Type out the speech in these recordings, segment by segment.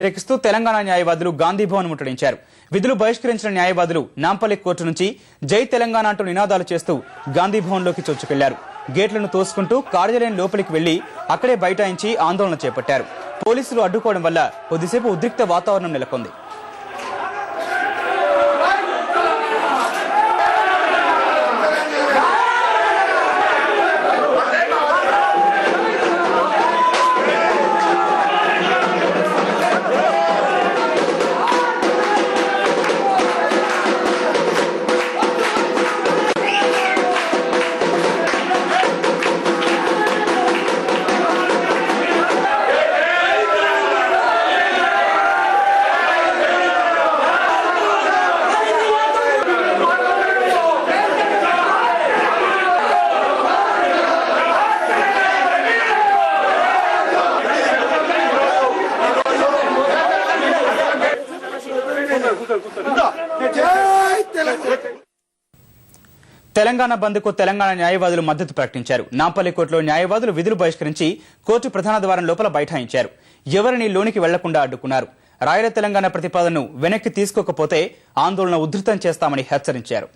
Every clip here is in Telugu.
వ్యతిరేకిస్తూ తెలంగాణ న్యాయవాదులు గాంధీ భవన్ ముట్టడించారు. విధులు బహిష్కరించిన న్యాయవాదులు నాంపల్లి కోర్టు నుంచి జై తెలంగాణ అంటూ నినాదాలు చేస్తూ గాంధీ భవన్ లోకి చొచ్చుకెళ్లారు. గేట్లను తోసుకుంటూ కార్యాలయం లోపలికి వెళ్లి అక్కడే బైఠాయించి ఆందోళన చేపట్టారు. పోలీసులు అడ్డుకోవడం వల్ల కొద్దిసేపు ఉద్రిక్త వాతావరణం నెలకొంది. తెలంగాణ బంద్కు తెలంగాణ న్యాయవాదులు మద్దతు ప్రకటించారు. నాంపల్లి కోర్టులో న్యాయవాదులు విధులు బహిష్కరించి కోర్టు ప్రధాన ద్వారం లోపల బైఠాయించారు. ఎవరిని లోనికి వెళ్లకుండా అడ్డుకున్నారు. రాయల తెలంగాణ ప్రతిపాదనను వెనక్కి తీసుకోకపోతే ఆందోళన ఉధృతం చేస్తామని హెచ్చరించారు.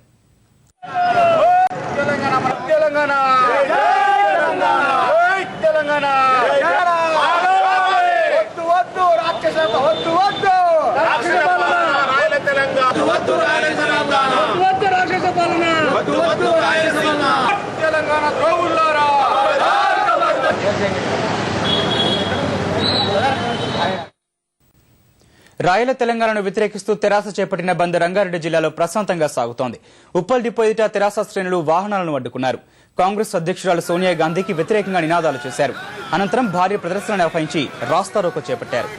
రాయల తెలంగాణను వ్యతిరేకిస్తూ తెరాస చేపట్టిన బంద్ రంగారెడ్డి జిల్లాలో ప్రశాంతంగా సాగుతోంది. ఉప్పల్ డిపో ఎదుట తెరాస శ్రేణులు వాహనాలను అడ్డుకున్నారు. కాంగ్రెస్ అధ్యక్షురాలు సోనియా గాంధీకి వ్యతిరేకంగా నినాదాలు చేశారు. అనంతరం భారీ ప్రదర్శన నిర్వహించి రాస్తారోకో చేపట్టారు.